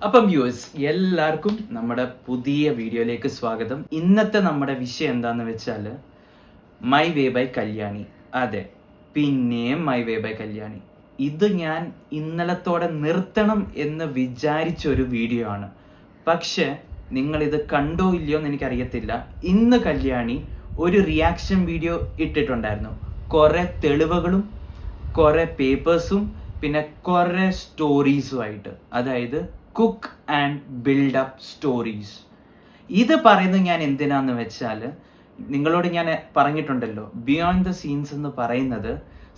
അപ്പം വ്യൂവേഴ്സ് എല്ലാവർക്കും നമ്മുടെ പുതിയ വീഡിയോയിലേക്ക് സ്വാഗതം. ഇന്നത്തെ നമ്മുടെ വിഷയം എന്താന്ന് വെച്ചാൽ മൈ വേ ബൈ കല്യാണി. അതെ, പിന്നെയും മൈ വേ ബൈ കല്യാണി. ഇത് ഞാൻ ഇന്നലത്തോടെ നിർത്തണം എന്ന് വിചാരിച്ചൊരു വീഡിയോ ആണ്. പക്ഷെ നിങ്ങളിത് കണ്ടോ ഇല്ലയോ എന്ന് എനിക്കറിയത്തില്ല. ഇന്ന് കല്യാണി ഒരു റിയാക്ഷൻ വീഡിയോ ഇട്ടിട്ടുണ്ടായിരുന്നു. കുറേ തെളിവുകളും കുറേ പേപ്പേഴ്സും പിന്നെ കുറേ സ്റ്റോറീസുമായിട്ട്, അതായത് cook and build up stories. ഇത് പറയുന്നത് ഞാൻ എന്തിനാന്ന് വെച്ചാൽ, നിങ്ങളോട് ഞാൻ പറഞ്ഞിട്ടുണ്ടല്ലോ, ബിയോണ്ട് ദ സീൻസ് എന്ന് പറയുന്നത്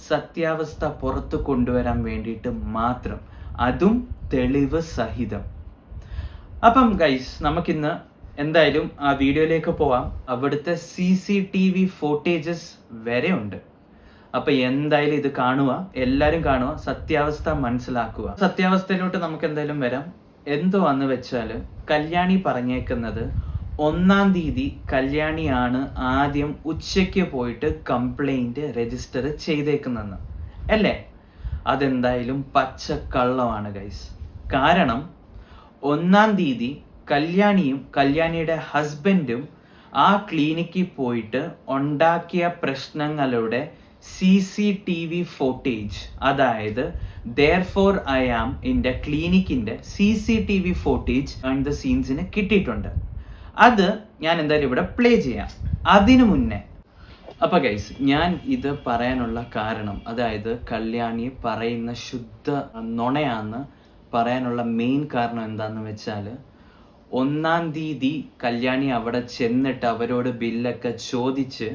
സത്യാവസ്ഥ പുറത്തു കൊണ്ടുവരാൻ വേണ്ടിയിട്ട് മാത്രം, അതും തെളിവ് സഹിതം. അപ്പം ഗൈസ്, നമുക്കിന്ന് എന്തായാലും ആ വീഡിയോയിലേക്ക് പോവാം. അവിടുത്തെ CCTV ഫോട്ടേജസ് വരെ ഉണ്ട്. അപ്പൊ എന്തായാലും ഇത് കാണുക, എല്ലാവരും കാണുക, സത്യാവസ്ഥ മനസ്സിലാക്കുക. സത്യാവസ്ഥയിലോട്ട് നമുക്ക് എന്തായാലും വരാം. എന്തുവാന്ന് വെച്ചാൽ, കല്യാണി പറഞ്ഞേക്കുന്നത് 1-ാം തീയതി കല്യാണിയാണ് ആദ്യം ഉച്ചയ്ക്ക് പോയിട്ട് കംപ്ലൈന്റ് രജിസ്റ്റർ ചെയ്തേക്കുന്നതെന്ന് അല്ലേ? അതെന്തായാലും പച്ചക്കള്ളമാണ് ഗൈസ്. കാരണം 1-ാം തീയതി കല്യാണിയും കല്യാണിയുടെ ഹസ്ബൻഡും ആ ക്ലിനിക്കിൽ പോയിട്ട് ഉണ്ടാക്കിയ പ്രശ്നങ്ങളുടെ CCTV ഫോട്ടേജ്, അതായത് therefore I am ഇന്റെ ക്ലിനിക്കിന്റെ CCTV ഫോട്ടേജ് ആൻഡ് ദ സീൻസിന് കിട്ടിയിട്ടുണ്ട്. അത് ഞാൻ എന്തായാലും ഇവിടെ പ്ലേ ചെയ്യാം. അതിനു മുന്നേ അപ്പൊ ഗൈസ്, ഞാൻ ഇത് പറയാനുള്ള കാരണം, അതായത് കല്യാണി പറയുന്ന ശുദ്ധ നുണയാന്ന് പറയാനുള്ള മെയിൻ കാരണം എന്താന്ന് വെച്ചാൽ, 1-ാം തീയതി കല്യാണി അവിടെ ചെന്നിട്ട് അവരോട് ബില്ലൊക്കെ ചോദിച്ച്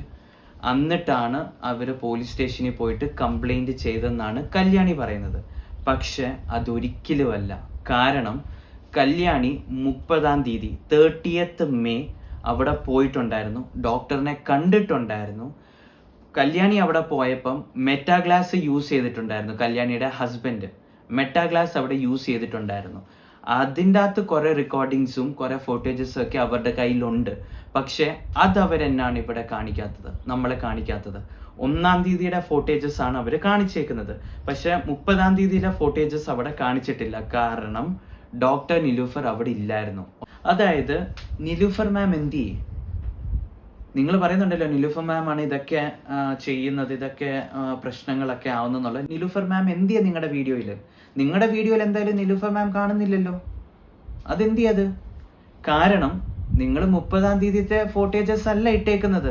എന്നിട്ടാണ് അവർ പോലീസ് സ്റ്റേഷനിൽ പോയിട്ട് കംപ്ലൈൻറ്റ് ചെയ്തെന്നാണ് കല്യാണി പറയുന്നത്. പക്ഷെ അതൊരിക്കലുമല്ല. കാരണം കല്യാണി 30-ാം തീയതി 30th May അവിടെ പോയിട്ടുണ്ടായിരുന്നു, ഡോക്ടറിനെ കണ്ടിട്ടുണ്ടായിരുന്നു. കല്യാണി അവിടെ പോയപ്പം മെറ്റാഗ്ലാസ് യൂസ് ചെയ്തിട്ടുണ്ടായിരുന്നു. കല്യാണിയുടെ ഹസ്ബൻഡ് മെറ്റാഗ്ലാസ് അവിടെ യൂസ് ചെയ്തിട്ടുണ്ടായിരുന്നു. അതിൻ്റെ അകത്ത് കുറേ റെക്കോർഡിങ്സും കുറേ ഫോട്ടേജസും ഒക്കെ അവരുടെ കയ്യിലുണ്ട്. പക്ഷേ അത് അവരെന്നാണ് ഇവിടെ കാണിക്കാത്തത്, നമ്മളെ കാണിക്കാത്തത്. 1-ാം തീയതിയുടെ ഫോട്ടേജസ് ആണ് അവർ കാണിച്ചേക്കുന്നത്. പക്ഷേ 30-ാം തീയതിയിലെ ഫോട്ടേജസ് അവിടെ കാണിച്ചിട്ടില്ല. കാരണം ഡോക്ടർ നിലൂഫർ അവിടെ ഇല്ലായിരുന്നു. അതായത് നിലൂഫർ മാം എന്ത് ചെയ്യും? നിങ്ങൾ പറയുന്നുണ്ടല്ലോ നിലൂഫർ മാം ആണ് ഇതൊക്കെ ചെയ്യുന്നത്, ഇതൊക്കെ പ്രശ്നങ്ങളൊക്കെ ആവുന്നെന്നുള്ളത്. നിലൂഫർ മാം എന്തിയാ നിങ്ങളുടെ വീഡിയോയിൽ? നിങ്ങളുടെ വീഡിയോയിൽ എന്തായാലും നിലൂഫർ മാം കാണുന്നില്ലല്ലോ. അതെന്തിയത്? കാരണം നിങ്ങൾ 30-ാം തീയതിത്തെ ഫോട്ടേജസ് അല്ല ഇട്ടേക്കുന്നത്.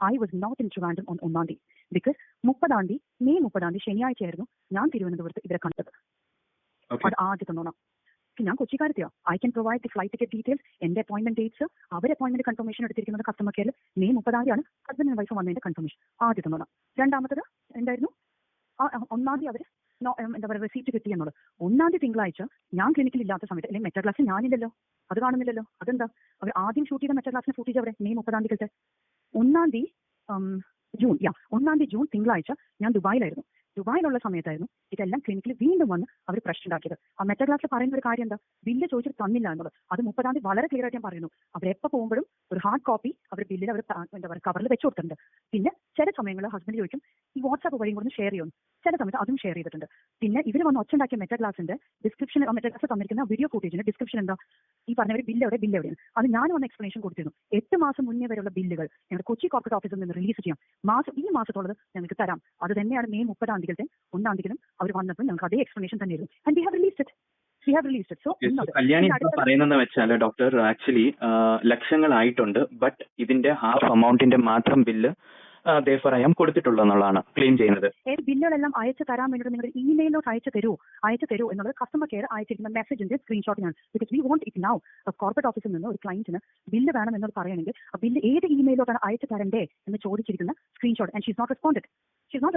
I was not in Trivandrum on 1-ാം തീയതി because 30-ാം തീയതി May 30-ാം തീയതി ശനിയാഴ്ചയായിരുന്നു ഞാൻ തിരുവനന്തപുരത്ത് ഇവരെ കണ്ടത്. അത് ആദ്യത്തെ നുണ. ഞാൻ കൊച്ചിക്കാരത്തെയോ, I can provide the flight ticket details, എന്റെ അപ്പോയിന്റ്മെന്റ് ഡേറ്റ്സ്, അവരെ അപ്പോയിന്റ്മെന്റ് കൺഫർമേഷൻ എടുത്തിരിക്കുന്നത് കസ്റ്റമർ കെയറിൽ May 30-ാം തീയതിയാണ് ഹസ്ബൻഡ് ആൻഡ് വൈഫ് വന്നതിന്റെ കൺഫർമേഷൻ. ആദ്യത്തെ നുണ. രണ്ടാമത്തത് എന്തായിരുന്നു? 1-ാം തീയതി അവർ എന്താ പറയുക റെസീപ്റ്റ് കിട്ടി എന്നുള്ളത്. 1-ാം തീയതി തിങ്കളാഴ്ച ഞാൻ ക്ലിനിക്കിൽ ഇല്ലാത്ത സമയത്ത്, അല്ലെങ്കിൽ മെറ്റാ ക്ലാസ്സിൽ ഞാനില്ലല്ലോ, അത് കാണുന്നില്ലല്ലോ. അതെന്താ? അവർ ആദ്യം ഷൂട്ട് ചെയ്ത മെറ്റാ ക്ലാസ്സിന് ഫൂട്ടേജ് അവിടെ May 30-ാം തീയതി. 1-ാം തീയതി ജൂൺ 1-ാം തീയതി ജൂൺ തിങ്കളാഴ്ച ഞാൻ ദുബായിലായിരുന്നു. ദുബായിലുള്ള സമയത്തായിരുന്നു ഇതെല്ലാം ക്ലിനിക്കിൽ വീണ്ടും വന്ന് അവർ പ്രശ്നം ഉണ്ടാക്കിയത്. ആ മെറ്റാ ക്ലാസ്സിൽ പറയുന്ന ഒരു കാര്യം എന്താ? ബില്ല് ചോദിച്ചിട്ട് തന്നില്ല എന്നുള്ളത്. അത് 30-ാം തീയതി വളരെ ക്ലിയർ ആയിട്ട് ഞാൻ പറയുന്നു. അവരെപ്പോൾ പോകുമ്പോഴും ഒരു ഹാർഡ് കോപ്പി അവർ ബില്ലിൽ അവർ എന്താ പറയുക കവറിൽ വെച്ച് കൊടുത്തിട്ടുണ്ട്. പിന്നെ ചില സമയങ്ങളിൽ ഹസ്ബൻഡ് ചോദിക്കും ഈ വാട്സാപ്പ് വഴിയും കൂടെ ഷെയർ ചെയ്യുന്നു. ചില സമയത്ത് അതും ഷെയർ ചെയ്തിട്ടുണ്ട്. പിന്നെ ഇവർ വന്ന് ഒച്ചുണ്ടാക്കിയ മെറ്റാ ക്ലാസിന്റെ ഡിസ്ക്രിപ്ഷൻ, മെറ്റാ ക്ലാസ് തന്നിരിക്കുന്ന വീഡിയോ ഫുട്ടേജിന്റെ ഡിസ്ക്രിപ്ഷൻ എന്താ? ഈ പറഞ്ഞവർ ബില്ല് എവിടെയാണ്? അത് ഞാൻ വന്ന് എക്സ്പ്ലനേഷൻ കൊടുത്തിരുന്നു. 8 മാസം മുന്നേ വരെയുള്ള ബില്ലുകൾ ഞങ്ങളുടെ കൊച്ചി കോർപ്പറേറ്റ് ഓഫീസിൽ നിന്ന് റിലീസ് ചെയ്യാം. ഈ മാസത്തോളത് ഞങ്ങൾക്ക് തരാം. അത് തന്നെയാണ് May 30-ാം തീയതി 1-ാം തീയതി അവർ വന്നപ്പോൾ ഞങ്ങൾക്ക് അതേ എക്സ്പ്ലനേഷൻ തന്നെയായിരുന്നു. And we have released it. So Kalyani പറയുന്നത് വെച്ചാൽ, ഡോക്ടർ ആക്ച്വലി ലക്ഷങ്ങളായിട്ടുണ്ട്, ബട്ട് ഇതിന്റെ ഹാഫ് എമൗണ്ടിന്റെ മാത്രം ബില്ല് therefore I am കൊടുത്തിട്ടുള്ളൂ എന്നുള്ളതാണ് ക്ലെയിം ചെയ്യുന്നത്. ബില്ലുകളെല്ലാം അയച്ചു തരാൻ വേണ്ടിയിട്ട് നിങ്ങൾ ഇമെയിലോട്ട് അയച്ചു തരൂ എന്നുള്ളത് കസ്റ്റമർ കെയർ അയച്ചിരിക്കുന്ന മെസ്സേജിന്റെ സ്ക്രീൻഷോട്ടിനാണ്. Because we want it now. Corporate ഓഫീസിൽ നിന്ന് ഒരു ക്ലയന്റിന് ബില്ല് വേണം എന്നോട് പറയണമെങ്കിൽ ആ ബില്ല് ഏത് ഇമെയിലോട്ടാണ് അയച്ചു തരണ്ടേ എന്ന് ചോദിച്ചിരിക്കുന്ന screenshot. And she's not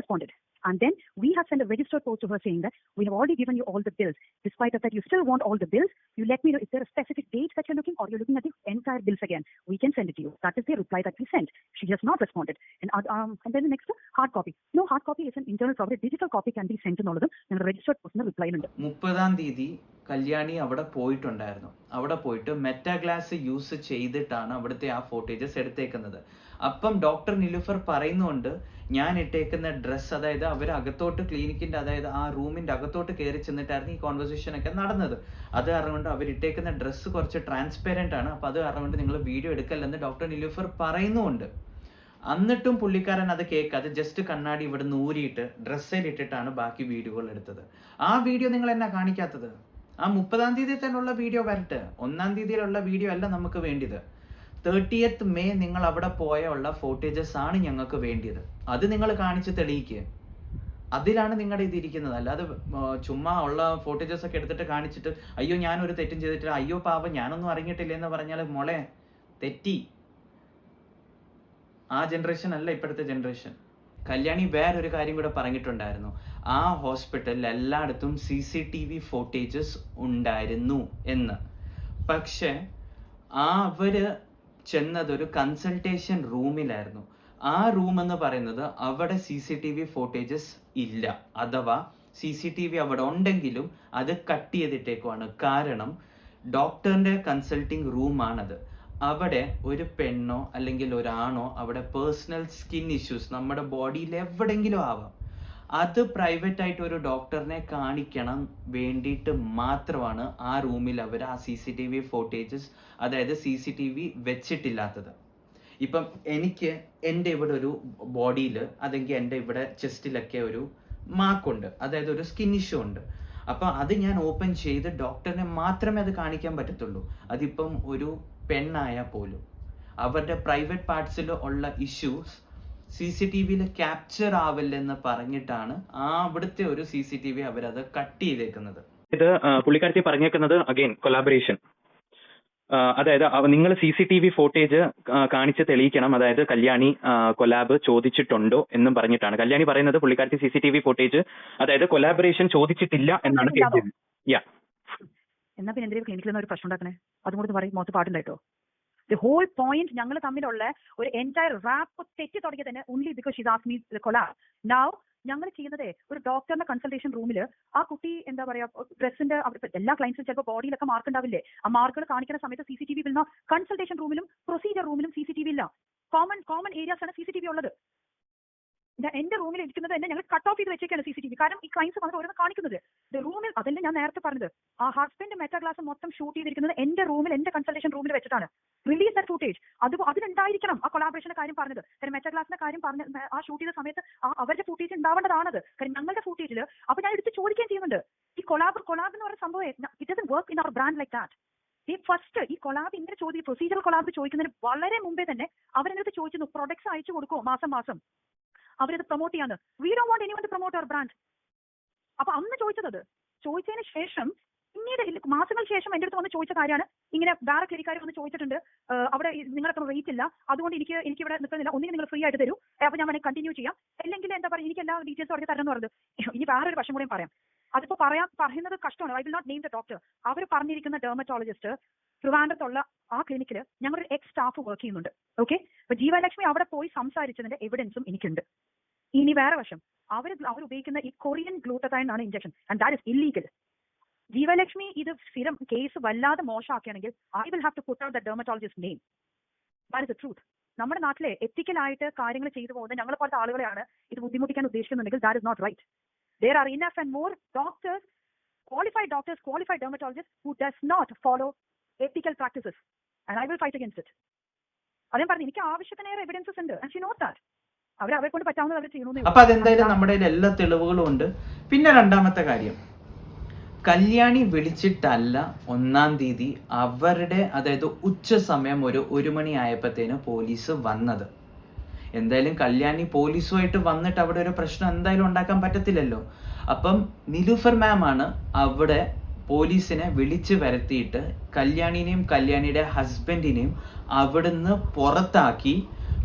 responded. And then we have sent a registered post to her saying that we have already given you all the bills. Despite of that, you still want all the bills. You let me know, is there a specific date that you're looking, or you're looking at the entire bills again? We can send it to you. That is the reply that we sent. She has not responded. And then the next, hard copy. No, hard copy is an internal property. Digital copy can be sent എന്നുള്ളതും ഞങ്ങളുടെ registered പോസ്റ്റിന്റെ റിപ്ലൈയിലുണ്ട്. 30-ാം തീയതി കല്യാണി അവിടെ പോയിട്ടുണ്ടായിരുന്നു. അവിടെ പോയിട്ട് മെറ്റാഗ്ലാസ് use ചെയ്തിട്ടാണ് അവിടുത്തെ ആ ഫോട്ടേജസ് എടുത്തേക്കുന്നത്. അപ്പം ഡോക്ടർ നിലൂഫർ പറയുന്നുണ്ട്, ഞാൻ ഇട്ടേക്കുന്ന ഡ്രസ്സ്, അതായത് അവർ അകത്തോട്ട് ക്ലിനിക്കിന്റെ, അതായത് ആ റൂമിന്റെ അകത്തോട്ട് കയറി ചെന്നിട്ടായിരുന്നു ഈ കോൺവെർസേഷൻ ഒക്കെ നടന്നത്. അത് കാരണം കൊണ്ട് അവർ ഇട്ടേക്കുന്ന ഡ്രസ്സ് കുറച്ച് ട്രാൻസ്പെറന്റ് ആണ്, അപ്പൊ അത് കാരണം കൊണ്ട് നിങ്ങൾ വീഡിയോ എടുക്കല്ലെന്ന് ഡോക്ടർ നിലൂഫർ പറയുന്നുണ്ട്. എന്നിട്ടും പുള്ളിക്കാരൻ അത് കേൾക്കാതെ ജസ്റ്റ് കണ്ണാടി ഇവിടെ ഊരിയിട്ട് ഡ്രസ്സിൽ ഇട്ടിട്ടാണ് ബാക്കി വീഡിയോകൾ എടുത്തത്. ആ വീഡിയോ നിങ്ങൾ എന്നാ കാണിക്കാത്തത്? ആ 30-ാം തീയതി തന്നെയുള്ള വീഡിയോ വരട്ടെ. 1-ാം തീയതിയിലുള്ള വീഡിയോ അല്ല നമുക്ക് വേണ്ടിയത്. 30th May നിങ്ങൾ അവിടെ പോയ ഉള്ള ഫോട്ടേജസ് ആണ് ഞങ്ങൾക്ക് വേണ്ടിയത്. അത് നിങ്ങൾ കാണിച്ച് തെളിയിക്കുക. അതിലാണ് നിങ്ങളുടെ ഇതിരിക്കുന്നത്. അല്ലാതെ ചുമ്മാ ഉള്ള ഫോട്ടേജസ് ഒക്കെ എടുത്തിട്ട് കാണിച്ചിട്ട് അയ്യോ ഞാനൊരു തെറ്റും ചെയ്തിട്ടില്ല, അയ്യോ പാപം ഞാനൊന്നും അറിഞ്ഞിട്ടില്ല എന്ന് പറഞ്ഞാൽ മോളെ തെറ്റി. ആ ജനറേഷൻ അല്ല ഇപ്പോഴത്തെ ജനറേഷൻ. കല്യാണി വേറൊരു കാര്യം കൂടെ പറഞ്ഞിട്ടുണ്ടായിരുന്നു, ആ ഹോസ്പിറ്റലിൽ എല്ലായിടത്തും CCTV ഫോട്ടേജസ് ഉണ്ടായിരുന്നു എന്ന്. പക്ഷെ അവര് ചെന്നതൊരു കൺസൾട്ടേഷൻ റൂമിലായിരുന്നു. ആ റൂം എന്ന് പറയുന്നത് അവിടെ CCTV ഫോട്ടേജസ് ഇല്ല, അഥവാ CCTV അവിടെ ഉണ്ടെങ്കിലും അത് കട്ട് ചെയ്തിട്ടേക്കുവാണ്. കാരണം ഡോക്ടറിന്റെ കൺസൾട്ടിങ് റൂമാണത്. അവിടെ ഒരു പെണ്ണോ അല്ലെങ്കിൽ ഒരാണോ അവിടെ പേഴ്സണൽ സ്കിൻ ഇഷ്യൂസ് നമ്മുടെ ബോഡിയിൽ എവിടെയെങ്കിലും ആവാം, അത് പ്രൈവറ്റ് ആയിട്ട് ഒരു ഡോക്ടറിനെ കാണിക്കണം വേണ്ടിയിട്ട് മാത്രമാണ് ആ റൂമിൽ അവർ ആ CCTV ഫോട്ടേജസ്, അതായത് CCTV വെച്ചിട്ടില്ലാത്തത്. ഇപ്പം എനിക്ക് എൻ്റെ ഇവിടെ ഒരു ബോഡിയിൽ, അതെങ്കിൽ എൻ്റെ ഇവിടെ ചെസ്റ്റിലൊക്കെ ഒരു മാർക്കുണ്ട്, അതായത് ഒരു സ്കിൻ ഇഷ്യൂ ഉണ്ട്. അപ്പം അത് ഞാൻ ഓപ്പൺ ചെയ്ത് ഡോക്ടറിനെ മാത്രമേ അത് കാണിക്കാൻ പറ്റത്തുള്ളൂ. അതിപ്പം ഒരു പെണ്ണായാൽ പോലും അവരുടെ പ്രൈവറ്റ് പാർട്സിൽ ഉള്ള ഇഷ്യൂസ് CCTVയിൽ ക്യാപ്ചർ ആവില്ലെന്ന് പറഞ്ഞിട്ടാണ് ആ അവിടുത്തെ ഒരു CCTV അവരത് കട്ട് ചെയ്തേക്കുന്നത്. ഇത് പുള്ളിക്കാരത്തി പറഞ്ഞേക്കുന്നത് അഗൈൻ കൊലാബറേഷൻ, അതായത് നിങ്ങൾ CCTV ഫോട്ടേജ് കാണിച്ച് തെളിയിക്കണം, അതായത് കല്യാണി കൊലാബ് ചോദിച്ചിട്ടുണ്ടോ എന്നും പറഞ്ഞിട്ടാണ്. കല്യാണി പറയുന്നത് പുള്ളിക്കാരത്തി CCTV ഫോട്ടേജ്, അതായത് കൊലാബറേഷൻ ചോദിച്ചിട്ടില്ല എന്നാണ് കേൾക്കുന്നത്. എന്നാ പിന്നെ എന്തെങ്കിലും ക്ലിനിക്കിൽ ഒരു പ്രശ്നം ഉണ്ടാക്കണേ? അതും കൂടി പറയും, മൊത്തം പാട്ടുണ്ടായിട്ടോ. ദി ഹോൾ പോയിന്റ് ഞങ്ങൾ തമ്മിലുള്ള ഒരു എൻറ്റയർ റാപ്പ് തെറ്റി തുടങ്ങിയത് തന്നെ only because she's asked me collab. Now ഞങ്ങൾ ചെയ്യുന്നത് ഒരു ഡോക്ടറിന്റെ കൺസൾട്ടേഷൻ റൂമിൽ ആ കുട്ടി എന്താ പറയാ ഡ്രസ്സിന്റെ എല്ലാ ക്ലയൻസും ചിലപ്പോൾ ബോഡിയിലൊക്കെ മാർക്ക് ഉണ്ടാവില്ലേ, ആ മാർക്കുകൾ കാണിക്കുന്ന സമയത്ത് CCTV ഇല്ല. കൺസൾട്ടേഷൻ റൂമിലും പ്രൊസീജിയർ റൂമിലും CCTV ഇല്ല. കോമൺ ഏരിയാസ് ആണ് CCTV ഉള്ളത്. എന്റെ റൂമിൽ ഇരിക്കുന്നത് തന്നെ ഞങ്ങൾ കട്ട് ഓഫ് ചെയ്ത് വെച്ചേക്കാണ് CCTV. കാരണം ഈ ക്ലയൻസ് വന്നിട്ട് ഓരോന്ന് കാണിക്കുന്നത് റൂമിൽ, അതല്ലേ ഞാൻ നേരത്തെ പറഞ്ഞത്, ആ ഹസ്ബൻഡ് മെറ്റാഗ്ലാസ് മൊത്തം ഷൂട്ട് ചെയ്തിരിക്കുന്നത് എന്റെ റൂമിൽ, എന്റെ കൺസൾട്ടേഷൻ റൂമിൽ വെച്ചിട്ടാണ്. Release that footage. അതിലുണ്ടായിരിക്കണം ആ കൊളാബറേഷന്റെ കാര്യം പറഞ്ഞത്. കാരണം മെറ്റാഗ്ലാസിന്റെ കാര്യം പറഞ്ഞ ആ ഷൂട്ട് ചെയ്ത സമയത്ത് അവരുടെ ഫുട്ടേജ് ഉണ്ടാവേണ്ടതാണത്. കാരണം ഞങ്ങളുടെ ഫുട്ടേജിൽ അപ്പൊ ഞാൻ എടുത്ത് ചോദിക്കുകയും ചെയ്യുന്നുണ്ട്, ഈ കൊളാബ് എന്ന് പറയുന്ന സംഭവം it doesn't work in our brand like that. ഈ ഫസ്റ്റ് ഈ കൊളാബ് ഇങ്ങനെ ചോദിക്കും, പ്രൊസീജിയർ കൊളാബ് ചോദിക്കുന്നതിന് വളരെ മുമ്പേ തന്നെ അവരെടുത്ത് ചോദിച്ചിരുന്നു പ്രൊഡക്ട്സ് അയച്ചു കൊടുക്കുമോ മാസം അവരത് പ്രൊമോട്ട് ചെയ്യാന്ന്. We don't want anyone to promote our brand. അപ്പൊ അന്ന് ചോദിച്ചതിന് ശേഷം പിന്നീട് മാസങ്ങൾക്ക് ശേഷം എന്റെ അടുത്ത് വന്ന് ചോദിച്ച കാര്യമാണ് ഇങ്ങനെ വേറെ ക്ലിനിക്കാർ വന്ന് ചോദിച്ചിട്ടുണ്ട്, അവിടെ നിങ്ങളൊക്കെ റേറ്റ് ഇല്ല, അതുകൊണ്ട് എനിക്ക് ഇവിടെ നിൽക്കുന്നില്ല, ഒന്നിനും നിങ്ങൾ ഫ്രീ ആയിട്ട് തരൂ, അപ്പൊ ഞാൻ വേണമെങ്കിൽ കണ്ടിന്യൂ ചെയ്യാം, അല്ലെങ്കിൽ എന്താ പറയുക എനിക്ക് എല്ലാ ഡീറ്റെയിൽസ് അവിടെ തരണം എന്ന് പറഞ്ഞത്. ഇനി വേറൊരു വശം കൂടെ പറയാം, അതിപ്പോ പറയുന്നത് കഷ്ടമാണ്. I will not name the doctor. അവർ പറഞ്ഞിരിക്കുന്ന ഡെർമറ്റോളജിസ്റ്റ് ട്രിവാൻഡ്രത്തുള്ള ആ ക്ലിനിക്കിൽ ഞങ്ങളൊരു എക്സ് സ്റ്റാഫ് വർക്ക് ചെയ്യുന്നുണ്ട്. ഓക്കെ, അപ്പൊ ജീവലക്ഷ്മി അവിടെ പോയി സംസാരിച്ചതിന്റെ എവിഡൻസും എനിക്കുണ്ട്. ഇനി വേറെ വശം, അവർ ഉപയോഗിക്കുന്ന ഈ കൊറിയൻ ഗ്ലൂട്ടതൈൻ ആണ് injection, and that is illegal. Jeevalakshmi ഇത് സ്ഥിരം കേസ് വല്ലാതെ മോശമാക്കുകയാണെങ്കിൽ I will have to put out the dermatologist name. That is the truth. നമ്മുടെ നാട്ടിലെ എത്തിക്കലായിട്ട് കാര്യങ്ങൾ ചെയ്തു പോകുന്നത് ഞങ്ങളെ പോലത്തെ ആളുകളെയാണ് ഇത് ബുദ്ധിമുട്ടിക്കാൻ ഉദ്ദേശിക്കുന്നുണ്ടെങ്കിൽ that is not right. There are enough and more doctors, qualified dermatologists who does not follow ethical practices, and I will fight against it. അതേ പറഞ്ഞു, എനിക്ക് ആവശ്യത്തിനേറെ എവിഡൻസസ് ഉണ്ട്, and she knows that. അവരെ കൊണ്ട് പറ്റാവുന്നത് അവർ ചെയ്യുന്നു. അപ്പൊ അതെന്തായാലും നമ്മുടെ എല്ലാ തെളിവുകളും ഉണ്ട്. പിന്നെ രണ്ടാമത്തെ കാര്യം, കല്യാണി വിളിച്ചിട്ടല്ല 1-ാം തീയതി അവരുടെ, അതായത് ഉച്ച സമയം ഒരു 1 മണി ആയപ്പോഴത്തേന് പോലീസ് വന്നത്. എന്തായാലും കല്യാണി പോലീസുമായിട്ട് വന്നിട്ട് അവിടെ ഒരു പ്രശ്നം എന്തായാലും ഉണ്ടാക്കാൻ പറ്റത്തില്ലല്ലോ. അപ്പം നിലൂഫർ മാം ആണ് അവിടെ പോലീസിനെ വിളിച്ചു വരുത്തിയിട്ട് കല്യാണിനെയും കല്യാണിയുടെ ഹസ്ബൻഡിനെയും അവിടുന്ന് പുറത്താക്കി.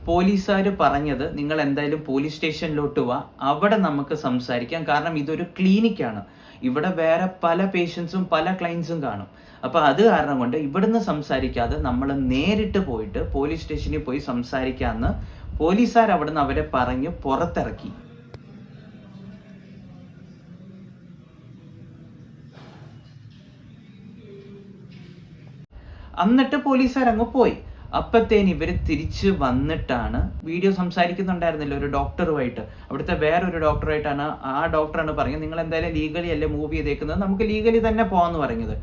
പോലീസുകാർ പറഞ്ഞത് നിങ്ങൾ എന്തായാലും പോലീസ് സ്റ്റേഷനിലോട്ട് വാ, അവിടെ നമുക്ക് സംസാരിക്കാം, കാരണം ഇതൊരു ക്ലിനിക്കാണ്, ഇവിടെ വേറെ പല പേഷ്യൻസും പല ക്ലയൻസും കാണും. അപ്പൊ അത് കാരണം കൊണ്ട് ഇവിടുന്ന് സംസാരിക്കാതെ നമ്മൾ നേരിട്ട് പോയിട്ട് പോലീസ് സ്റ്റേഷനിൽ പോയി സംസാരിക്കാമെന്ന് പോലീസുകാർ അവിടുന്ന് അവരെ പറഞ്ഞ് പുറത്തിറക്കി. എന്നിട്ട് പോലീസുകാരങ്ങ് പോയി. അപ്പത്തേന് ഇവർ തിരിച്ച് വന്നിട്ടാണ് വീഡിയോ സംസാരിക്കുന്നുണ്ടായിരുന്നില്ല ഒരു ഡോക്ടറുമായിട്ട്, അവിടുത്തെ വേറൊരു ഡോക്ടറായിട്ടാണ്. ആ ഡോക്ടറാണ് പറഞ്ഞത് നിങ്ങൾ എന്തായാലും ലീഗലി അല്ലേ മൂവ് ചെയ്തേക്കുന്നത്, നമുക്ക് ലീഗലി തന്നെ പോകാമെന്ന് പറഞ്ഞത്.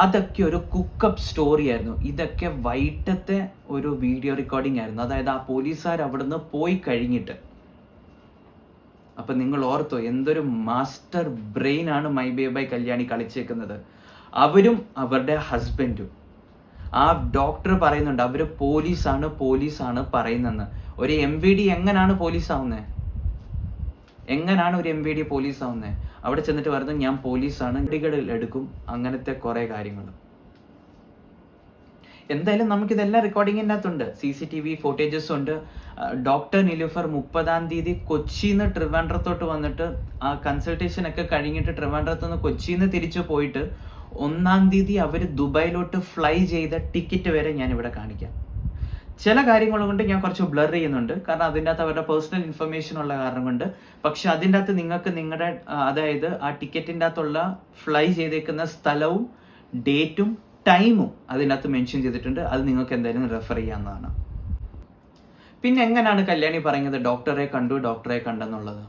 അതൊക്കെ ഒരു കുക്കപ്പ് സ്റ്റോറി ആയിരുന്നു. ഇതൊക്കെ വൈകിട്ടത്തെ ഒരു വീഡിയോ റെക്കോർഡിംഗ് ആയിരുന്നു. അതായത് ആ പോലീസുകാർ അവിടുന്ന് പോയി കഴിഞ്ഞിട്ട്. അപ്പൊ നിങ്ങൾ ഓർത്തോ എന്തൊരു മാസ്റ്റർ ബ്രെയിൻ ആണ് മൈ വേ ബൈ കല്യാണി കളിച്ചേക്കുന്നത്. അവരും അവരുടെ ഹസ്ബൻഡും. ആ ഡോക്ടർ പറയുന്നുണ്ട് അവര് പോലീസാണ് പറയുന്നെന്ന്. ഒരു MVD എങ്ങനാണ് പോലീസ് ആവുന്നത്? എങ്ങനാണ് ഒരു MVD പോലീസ് ആവുന്നത്? അവിടെ ചെന്നിട്ട് പറയുന്നത് ഞാൻ പോലീസാണ്, എടുക്കും, അങ്ങനത്തെ കുറെ കാര്യങ്ങൾ. എന്തായാലും നമുക്കിതെല്ലാം റെക്കോർഡിങ്ങിൻ്റെ അകത്തുണ്ട്, CCTV ഫോട്ടേജസ് ഉണ്ട്. ഡോക്ടർ നിലൂഫർ 30-ാം തീയതി കൊച്ചിന്ന് ട്രിവാൻഡ്രത്തോട്ട് വന്നിട്ട് ആ കൺസൾട്ടേഷൻ ഒക്കെ കഴിഞ്ഞിട്ട് ട്രിവാൻഡ്രത്ത് നിന്ന് കൊച്ചിന്ന് തിരിച്ചു പോയിട്ട് 1-ാം തീയതി അവർ ദുബായിലോട്ട് ഫ്ലൈ ചെയ്ത ടിക്കറ്റ് വരെ ഞാൻ ഇവിടെ കാണിക്കാം. ചില കാര്യങ്ങൾ കൊണ്ട് ഞാൻ കുറച്ച് ബ്ലർ ചെയ്യുന്നുണ്ട്, കാരണം അതിൻ്റെ അകത്ത് അവരുടെ പേഴ്സണൽ ഇൻഫർമേഷൻ ഉള്ള കാരണം കൊണ്ട്. പക്ഷെ അതിൻ്റെ അകത്ത് നിങ്ങൾക്ക് നിങ്ങളുടെ അതായത് ആ ടിക്കറ്റിൻ്റെ അകത്തുള്ള ഫ്ലൈ ചെയ്തേക്കുന്ന സ്ഥലവും ഡേറ്റും ടൈമും അതിനകത്ത് മെൻഷൻ ചെയ്തിട്ടുണ്ട്. അത് നിങ്ങൾക്ക് എന്തായാലും റെഫർ ചെയ്യാവുന്നതാണ്. പിന്നെ എങ്ങനെയാണ് കല്യാണി പറയുന്നത് ഡോക്ടറെ കണ്ടെന്നുള്ളത്?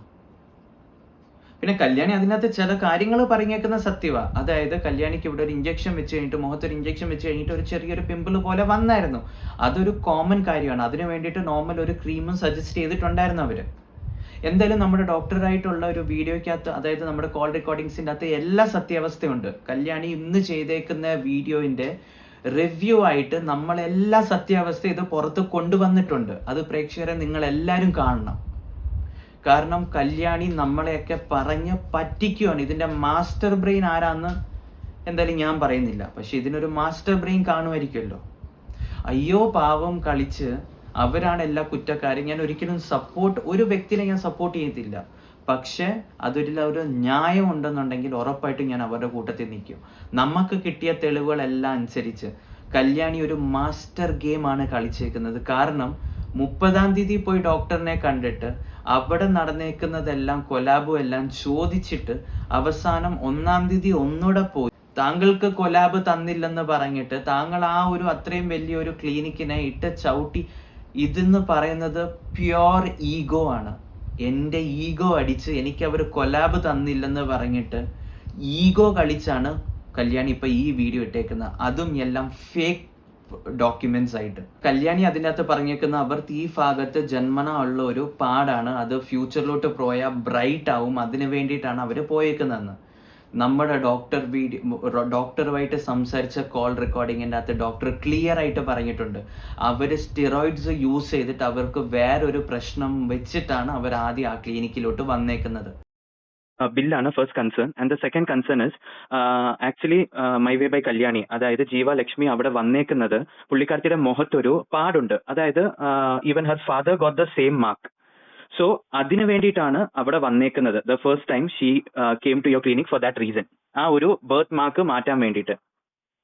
പിന്നെ കല്യാണി അതിനകത്ത് ചില കാര്യങ്ങൾ പറഞ്ഞേക്കുന്ന സത്യമാണ്. അതായത് കല്യാണിക്ക് ഇവിടെ ഒരു ഇഞ്ചക്ഷൻ വെച്ച് കഴിഞ്ഞിട്ട്, മുഖത്തൊരു ഇഞ്ചക്ഷൻ വെച്ച് കഴിഞ്ഞിട്ട് ഒരു ചെറിയൊരു പിമ്പിൾ പോലെ വന്നായിരുന്നു. അതൊരു കോമൺ കാര്യമാണ്. അതിന് വേണ്ടിയിട്ട് നോർമൽ ഒരു ക്രീമും സജസ്റ്റ് ചെയ്തിട്ടുണ്ടായിരുന്നു അവർ. എന്തായാലും നമ്മുടെ ഡോക്ടറായിട്ടുള്ള ഒരു വീഡിയോയ്ക്കകത്ത്, അതായത് നമ്മുടെ കോൾ റെക്കോർഡിങ്സിൻ്റെ അകത്ത് എല്ലാ സത്യാവസ്ഥയുണ്ട്. കല്യാണി ഇന്ന് ചെയ്തേക്കുന്ന വീഡിയോൻ്റെ റിവ്യൂ ആയിട്ട് നമ്മളെല്ലാ സത്യാവസ്ഥ ഇത് പുറത്ത് കൊണ്ടുവന്നിട്ടുണ്ട്. അത് പ്രേക്ഷകരെ നിങ്ങളെല്ലാവരും കാണണം. കാരണം കല്യാണി നമ്മളെയൊക്കെ പറഞ്ഞ് പറ്റിക്കുകയാണ്. ഇതിൻ്റെ മാസ്റ്റർ ബ്രെയിൻ ആരാന്ന് എന്തായാലും ഞാൻ പറയുന്നില്ല, പക്ഷെ ഇതിനൊരു മാസ്റ്റർ ബ്രെയിൻ കാണുമായിരിക്കുമല്ലോ. അയ്യോ പാവം കളിച്ച് അവരാണ് എല്ലാ കുറ്റക്കാരും. ഞാൻ ഒരിക്കലും ഒരു വ്യക്തിനെ ഞാൻ സപ്പോർട്ട് ചെയ്യത്തില്ല. പക്ഷെ ഒരു ന്യായം ഉണ്ടെന്നുണ്ടെങ്കിൽ ഉറപ്പായിട്ടും ഞാൻ അവരുടെ കൂട്ടത്തിൽ നിൽക്കും. നമുക്ക് കിട്ടിയ തെളിവുകളെല്ലാം അനുസരിച്ച് കല്യാണി ഒരു മാസ്റ്റർ ഗെയിമാണ് കളിച്ചേക്കുന്നത്. കാരണം 30-ാം തീയതി പോയി ഡോക്ടറിനെ കണ്ടിട്ട് അവിടെ നടന്നേക്കുന്നതെല്ലാം കൊലാബും എല്ലാം ചോദിച്ചിട്ട് അവസാനം 1-ാം തീയതി ഒന്നുകൂടെ പോയി താങ്കൾക്ക് കൊലാബ് തന്നില്ലെന്ന് പറഞ്ഞിട്ട് താങ്കൾ ആ ഒരു അത്രയും വലിയൊരു ക്ലിനിക്കിനെ ഇട്ട് ചവിട്ടി. ഇതെന്ന് പറയുന്നത് പ്യോർ ഈഗോ ആണ്. എൻ്റെ ഈഗോ അടിച്ച് എനിക്ക് അവർ കൊലാബ് തന്നില്ലെന്ന് പറഞ്ഞിട്ട് ഈഗോ കളിച്ചാണ് കല്യാണി ഇപ്പൊ ഈ വീഡിയോ ഇട്ടേക്കുന്നത്. അതും എല്ലാം ഫേക്ക് ഡോക്യുമെന്റ്സ് ആയിട്ട്. കല്യാണി അതിൻ്റെ അകത്ത് പറഞ്ഞേക്കുന്ന അവർക്ക് ഈ ഭാഗത്ത് ജന്മന ഉള്ള ഒരു പാടാണ്, അത് ഫ്യൂച്ചറിലോട്ട് പോയാൽ ബ്രൈറ്റ് ആവും, അതിന് വേണ്ടിയിട്ടാണ് അവർ പോയേക്കുന്നതെന്ന്. നമ്മുടെ ഡോക്ടറുമായിട്ട് സംസാരിച്ച കോൾ റെക്കോർഡിങ്ങിൻ്റെ അകത്ത് ഡോക്ടർ ക്ലിയർ ആയിട്ട് പറഞ്ഞിട്ടുണ്ട് അവർ സ്റ്റിറോയിഡ്സ് യൂസ് ചെയ്തിട്ട് അവർക്ക് വേറൊരു പ്രശ്നം വെച്ചിട്ടാണ് അവർ ആദ്യം ആ ക്ലിനിക്കിലോട്ട് വന്നേക്കുന്നത്. ബില്ലാണ് first concern. And the second concern is actually my way by Kalyani, അതായത് ജീവ ലക്ഷ്മി അവിടെ വന്നേക്കുന്നത് പുള്ളിക്കാരത്തിയുടെ മുഖത്തൊരു പാടുണ്ട്. അതായത് even her father got the same mark. So അതിനു വേണ്ടിയിട്ടാണ് അവിടെ വന്നേക്കുന്നത്. The first time she came to your clinic for that reason. ആ ഒരു ബർത്ത് മാർക്ക് മാറ്റാൻ വേണ്ടിയിട്ട്.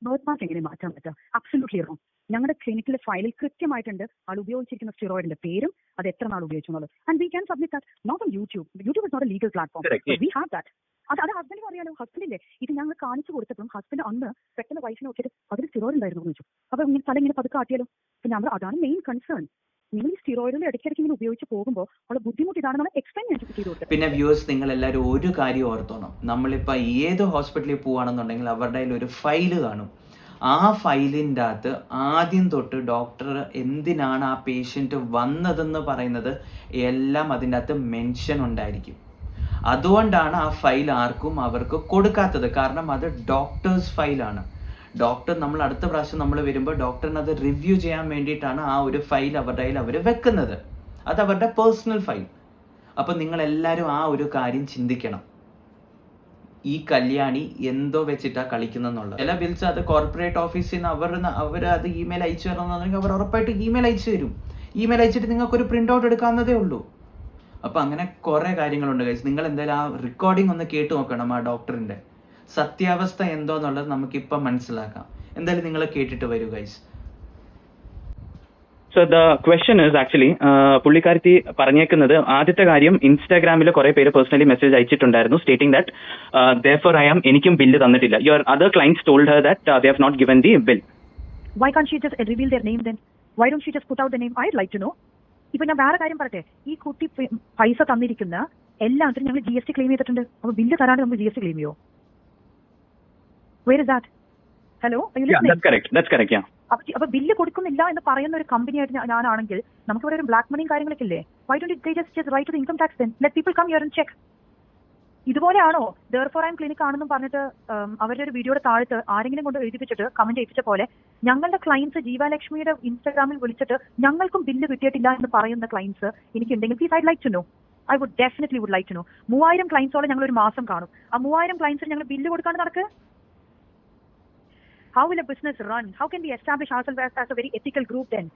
ബർത്ത് മാർക്ക് എങ്ങനെ മാറ്റാൻ പറ്റുക? Absolutely wrong. ഞങ്ങളുടെ ക്ലിനിക്കിലെ ഫയലിൽ കൃത്യമായിട്ടുണ്ട് ആൾ ഉപയോഗിച്ചിരിക്കുന്ന സ്റ്റിറോയിഡിന്റെ പേരും അത് എത്ര നാൾ ഉപയോഗിച്ചു എന്നുള്ളത്. And we can submit that note on YouTube. YouTube is not a legal platform. We have that. അത് ഹസ്ബൻഡിന് അറിയാലോ. ഹസ്ബൻഡില്ലേ ഇത് ഞങ്ങൾ കാണിച്ചു കൊടുത്തപ്പം ഹസ്ബൻഡ് അന്ന് പെട്ടെന്ന് വൈഫിനെ നോക്കിയിട്ട് അതിൽ സ്റ്റിറോയിഡ് ഉണ്ടായിരുന്നു എന്ന് വെച്ചു. അപ്പൊ ഇങ്ങനെ തല ഇങ്ങനെ പതുക്കെ ആട്ടിയാലോ. പിന്നെ നമ്മൾ അതാണ് മെയിൻ കൺസേൺ. നിങ്ങൾ ഈ സ്റ്റിറോയിഡിൽ ഇടയ്ക്കിടയ്ക്ക് ഇങ്ങനെ ഉപയോഗിച്ച് പോകുമ്പോൾ ഉള്ള ബുദ്ധിമുട്ട് ഇതാണ് നമ്മൾ എക്സ്പ്ലെയിൻ ചെയ്ത് കൊടുത്തത്. പിന്നെ വ്യൂവേഴ്സ് നിങ്ങൾ എല്ലാവരും ഒരു കാര്യം ഓർത്തോണം. നമ്മളിപ്പോൾ ഏത് ഹോസ്പിറ്റലിൽ പോവുകയാണെന്നുണ്ടെങ്കിൽ അവരുടെ കയ്യിൽ ഒരു ഫയല് കാണും. ആ ഫയലിൻ്റെ അകത്ത് ആദ്യം തൊട്ട് ഡോക്ടർ എന്തിനാണ് ആ പേഷ്യൻറ്റ് വന്നതെന്ന് പറയുന്നത് എല്ലാം അതിൻ്റെ അകത്ത് മെൻഷൻ ഉണ്ടായിരിക്കും. അതുകൊണ്ടാണ് ആ ഫയൽ ആർക്കും അവർക്ക് കൊടുക്കാത്തത്. കാരണം അത് ഡോക്ടേഴ്സ് ഫയലാണ്. ഡോക്ടർ നമ്മൾ അടുത്ത പ്രാവശ്യം നമ്മൾ വരുമ്പോൾ ഡോക്ടറിന് അത് റിവ്യൂ ചെയ്യാൻ വേണ്ടിയിട്ടാണ് ആ ഒരു ഫയൽ അവരുടെ കയ്യിൽ അവർ വെക്കുന്നത്. അത് അവരുടെ പേഴ്സണൽ ഫയൽ. അപ്പം നിങ്ങളെല്ലാവരും ആ ഒരു കാര്യം ചിന്തിക്കണം. ഈ കല്യാണി എന്തോ വെച്ചിട്ടാണ് കളിക്കുന്നെന്നുള്ളത്. ചില ബിൽസ് അത് കോർപ്പറേറ്റ് ഓഫീസിൽ നിന്ന് അവർ അത് ഇമെയിൽ അയച്ചു തരണമെന്നുണ്ടെങ്കിൽ അവർ ഉറപ്പായിട്ട് ഇമെയിൽ അയച്ചു തരും. ഇമെയിൽ അയച്ചിട്ട് നിങ്ങൾക്കൊരു പ്രിൻ്റ് ഔട്ട് എടുക്കാവുന്നതേ ഉള്ളൂ. അപ്പം അങ്ങനെ കുറേ കാര്യങ്ങളുണ്ട് ഗൈസ്. നിങ്ങൾ എന്തായാലും ആ റെക്കോർഡിംഗ് ഒന്ന് കേട്ട് നോക്കണം. ആ ഡോക്ടറിൻ്റെ സത്യാവസ്ഥ എന്തോന്നുള്ളത് നമുക്കിപ്പം മനസ്സിലാക്കാം. എന്തായാലും നിങ്ങൾ കേട്ടിട്ട് വരൂ guys. So the question is actually പുള്ളിക്കാരത്തി പറഞ്ഞേക്കുന്നത് ആദ്യത്തെ കാര്യം ഇൻസ്റ്റാഗ്രാമിൽ കുറെ പേര് പേഴ്സണലി മെസ്സേജ് അയച്ചിട്ടുണ്ടായിരുന്നു stating that therefore I am എനിക്കും ബില്ല് തന്നിട്ടില്ല. Your other clients told her that they have not given the bill. Why can't she just reveal their name then? Why don't she just put out the name? I'd like to know. ഇപ്പൊ ഞാൻ വേറെ കാര്യം പറയട്ടെ, ഈ കുട്ടി പൈസ തന്നിരിക്കുന്ന എല്ലാത്തിനും ഞങ്ങൾ GST ക്ലെയിം ചെയ്തിട്ടുണ്ട്. അപ്പൊ ബില്ല് തരാണ്ട് നമ്മൾ GST ക്ലെയിം ചെയ്യോ? Where is that? Hello? That's correct, yeah. അപ്പൊ ബില്ല് കൊടുക്കുന്നില്ല എന്ന് പറയുന്ന ഒരു കമ്പനിയായിട്ട് ഞാനാണെങ്കിൽ നമുക്ക് ഇവിടെ ഒരു ബ്ലാക്ക് മണിയും കാര്യങ്ങളൊക്കെ ഇല്ലേ? Why don't they just write to the income tax then? Let people come here and check. ഇതുപോലെയാണോ therefore I'm clinic ആണെന്നും പറഞ്ഞിട്ട് അവരുടെ ഒരു വീഡിയോയുടെ താഴത്ത് ആരെങ്കിലും കൊണ്ട് എഴുതിപ്പിച്ചിട്ട് കമന്റ് ചെയ്യിപ്പിച്ച പോലെ ഞങ്ങളുടെ ക്ലയൻസ് ജീവലക്ഷ്മിയുടെ ഇൻസ്റ്റാഗ്രാമിൽ വിളിച്ചിട്ട് ഞങ്ങൾക്കും ബില്ല് കിട്ടിയിട്ടില്ല എന്ന് പറയുന്ന ക്ലയൻസ് എനിക്കുണ്ടെങ്കിൽ please I like to know. I would definitely would like to know. 3000 ക്ലയൻസോടെ ഞങ്ങൾ ഒരു മാസം കാണും. ആ 3000 ക്ലയൻസിന് ഞങ്ങൾ ബില്ല് കൊടുക്കാണ്ട് നടക്കുക? How will a business run? How can we establish ourselves as a very ethical group then?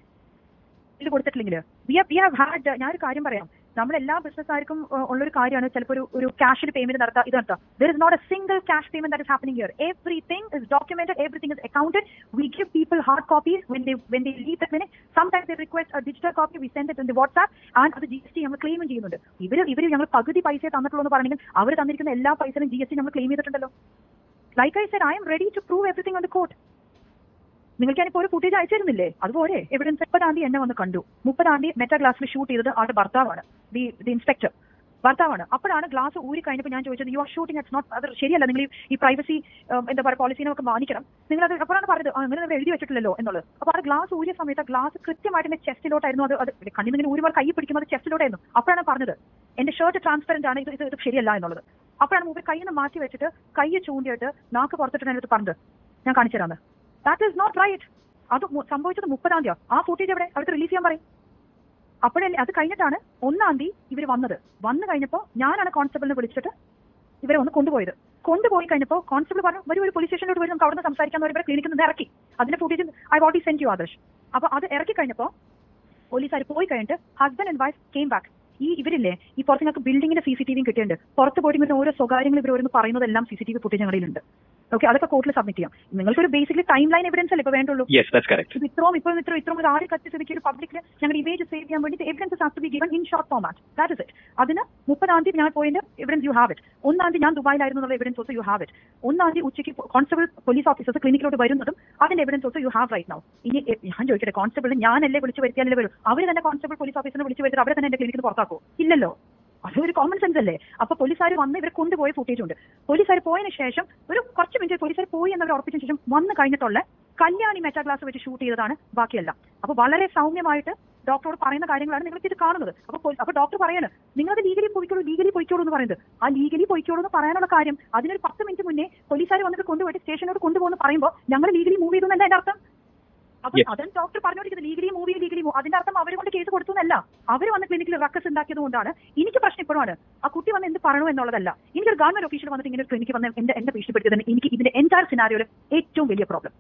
Bill കൊടുത്തിട്ടില്ലെങ്കിൽ we have had, ഞാനൊരു കാര്യം പറയാം, നമ്മളെല്ലാ ബിസിനസ്സുകാർക്കും ഉള്ളൊരു കാര്യമാണ് ചിലപ്പോൾ ഒരു ക്യാഷിൽ പേയ്മെന്റ് നടത്തുക. ഇത് നടത്തുക. There is not a single cash payment that is happening here. Everything is documented, everything is accounted. We give people hard copies when they leave the clinic. Sometimes they request a digital copy, we send it in the WhatsApp, and അത് GST നമ്മൾ claim ചെയ്യുന്നുണ്ട്. ഇവര് ഞങ്ങൾ പകുതി പൈസ തന്നിട്ടുള്ളൂ എന്ന് പറഞ്ഞെങ്കിൽ അവർ തന്നിരിക്കുന്ന എല്ലാ പൈസയും GST നമ്മൾ ക്ലെയിം ചെയ്തിട്ടുണ്ടല്ലോ. Like I said, I am ready to prove everything on the court. നിങ്ങൾക്ക് ഞാനിപ്പോൾ ഒരു ഫുട്ടേജ് അയച്ചിരുന്നില്ലേ? അതുപോലെ എവിഡൻസ് 30-ാം തീയതി എന്നെ വന്ന് കണ്ടു. 30-ാം തീയതി മെറ്റാ ഗ്ലാസിൽ ഷൂട്ട് ചെയ്തത് ആളുടെ ഭർത്താവാണ്, ദി ഇൻസ്പെക്ടർ ഭർത്താവാണ്. അപ്പോഴാണ് ഗ്ലാസ് ഊരി കഴിഞ്ഞപ്പോൾ ഞാൻ ചോദിച്ചത്, you are shooting it's not, അത് ശരിയല്ല, നിങ്ങൾ ഈ പ്രൈവസി എന്താ പറയുക പോളിസീനെ ഒക്കെ മാനിക്കണം, നിങ്ങൾ അത് അപ്പോഴാണ് പറഞ്ഞത് അങ്ങനെ നമ്മൾ എഴുതി വെച്ചിട്ടില്ലല്ലോ എന്നുള്ളത്. അപ്പോൾ ആ ഗ്ലാസ് ഊരിയ സമയത്ത് ആ ഗ്ലാസ് കൃത്യമായിട്ട് എന്റെ ചെസ്റ്റിലോട്ടായിരുന്നു, അത് കണ്ണിൽ നിന്ന് ഊരുമ്പോൾ കൈ പിടിക്കുന്നത് ചെസ്റ്റിലോട്ടായിരുന്നു. അപ്പോഴാണ് പറഞ്ഞത് എന്റെ ഷർട്ട് ട്രാൻസ്പെറന്റ് ആണ്, ഇത് ശരിയല്ല എന്നുള്ളത്. അപ്പോഴാണ് മൂപ്പർ കൈയിൽ നിന്ന് മാറ്റി വെച്ചിട്ട് കൈ ചൂണ്ടിയിട്ട് നാക്ക് പുറത്തിട്ട് എൻ്റെ അടുത്ത് പറഞ്ഞത്, ഞാൻ കാണിച്ചു തരാമെന്ന്. That is not right. അത് സംഭവിച്ചത് 30-ാം തീയതി. ആ ഫുട്ടേജ് എവിടെ? അവർക്ക് റിലീസ് ചെയ്യാൻ പറയും. അപ്പോഴല്ലേ അത് കഴിഞ്ഞിട്ടാണ് 1-ാം തീയതി ഇവർ വന്നത്. വന്നു കഴിഞ്ഞപ്പോൾ ഞാനാണ് കോൺസ്റ്റബിളിനെ വിളിച്ചിട്ട് ഇവരെ ഒന്ന് കൊണ്ടുപോയി കഴിഞ്ഞപ്പോൾ കോൺസ്റ്റബിൾ പറഞ്ഞു, ഒരു പോലീസ് സ്റ്റേഷനിലോട്ട് വരും, നമുക്ക് അവിടെ നിന്ന് സംസാരിക്കാൻ ഇവരെ ക്ലിനിക്കിൽ നിന്ന് ഇറക്കി. അതിന്റെ footage I already send you Adarsh. അപ്പൊ അത് ഇറക്കി കഴിഞ്ഞപ്പോൾ പോലീസുകാർ പോയി കഴിഞ്ഞിട്ട് husband and wife came back. ഇവരില്ലേ ഈ പുറത്ത് ഞങ്ങൾക്ക് ബിൽഡിങ്ങിന്റെ CCTV കിട്ടിയിട്ടുണ്ട്. പുറത്ത് പോയിട്ട് ഇങ്ങനെ ഓരോ സ്വകാര്യങ്ങൾ ഇവർ ഓരോന്ന് പറയുന്നതെല്ലാം CCTV ഫുട്ടേജ് ഞങ്ങളിലുണ്ട്. ഓക്കെ, അതൊക്കെ കോർട്ടിൽ സബ്മിറ്റ് ചെയ്യാം. നിങ്ങൾക്കൊരു ബേസിക്കലി ടൈം ലൈൻ എവിഡൻസ് അല്ലേ ഇപ്പൊ വേണ്ടുള്ളൂ. ഇത്രയും ഒരു ആര് കത്തി സ്ഥിതിക്ക് ഒരു പബ്ലിക്കിൽ ഞങ്ങളുടെ ഇമേജ് സേവ് ചെയ്യാൻ വേണ്ടി evidence has to be given in short format. That is it. അതിന് 30-ാം തീയതി ഞാൻ point evidence you have it. 1-ാം തീയതി ഞാൻ ദുബായിലായിരുന്നു എന്നുള്ള evidence also you have it. 1-ാം തീയതി ഉച്ചയ്ക്ക് കോൺസ്റ്റബിൾ പോലീസ് ഓഫീസേഴ്സ് ക്ലിനിക്കിലോട്ട് വരുന്നതും അതിന്റെ evidence also you have right now. ഇനി ഞാൻ ചോദിക്കട്ടെ, കോൺസ്റ്റബിളിന് ഞാനല്ലേ വിളിച്ച് വരുത്തിയാലേ വരും? അവർ തന്നെ കോൺസ്റ്റബിൾ പോലീസ് ഓഫീസറിനെ വിളിച്ച് വരുത്തി അവരെ തന്നെ എന്റെ ക്ലിനിക്കിൽ പുറത്താക്കോ? ഇല്ലല്ലോ. അതൊരു കോമൺ സെൻസ് അല്ലേ? അപ്പൊ പോലീസുകാർ വന്ന് ഇവരെ കൊണ്ടുപോയ ഫുട്ടേജ് ഉണ്ട്. പോലീസുകാർ പോയതിനു ശേഷം ഒരു കുറച്ച് മിനിറ്റ് പോലീസുകാർ പോയി എന്നവർ ഉറപ്പിച്ച ശേഷം വന്നു കഴിഞ്ഞിട്ടുള്ള കല്യാണി മെറ്റാ ഗ്ലാസ് വെച്ച് ഷൂട്ട് ചെയ്തതാണ് ബാക്കിയെല്ലാം. അപ്പൊ വളരെ സൗമ്യമായിട്ട് ഡോക്ടറോട് പറയുന്ന കാര്യങ്ങളാണ് നിങ്ങൾക്ക് ഇത് കാണുന്നത്. അപ്പൊ ഡോക്ടർ പറയാണ്, നിങ്ങളത് ലീഗലി പൊയ്ക്കോളൂ എന്ന് പറയുന്നത്. ആ ലീഗലി പൊയ്ക്കോളൂ എന്ന് പറയാനുള്ള കാര്യം അതിനൊരു 10 മിനിറ്റ് മുന്നേ പോലീസുകാർ വന്നിട്ട് കൊണ്ടുപോയിട്ട് സ്റ്റേഷനോട് കൊണ്ടുപോകുന്നു പറയുമ്പോൾ ഞങ്ങൾ ലീഗലി മൂവ് ചെയ്തു എന്നല്ല എന്റെ അർത്ഥം. അപ്പൊ അതും ഡോക്ടർ പറഞ്ഞോണ്ടിരിക്കുന്നത് ലീഗലി മൂവ്. അതിന്റെ അർത്ഥം അവർ കൊണ്ട് കേസ് കൊടുത്തു എന്നല്ല. അവർ വന്ന് ക്ലിനിക്കിൽ റക്കസ് ഉണ്ടാക്കിയത് കൊണ്ടാണ്. എനിക്ക് പ്രശ്നം ഇപ്പോഴാണ് ആ കുട്ടി വന്ന് എന്ത് പറയണോ എന്നുള്ളതല്ല. എനിക്കൊരു ഗവൺമെന്റ് ഒഫീഷ്യൽ വന്നിട്ട് ഇങ്ങനെ ഒരു ക്ലിനിക്ക് വന്ന് എന്റെ ഭീഷണിപ്പെടുത്തിയത് എനിക്ക് ഇതിന്റെ എൻറ്റയർ സിനാരിയോയിൽ ഏറ്റവും വലിയ problem.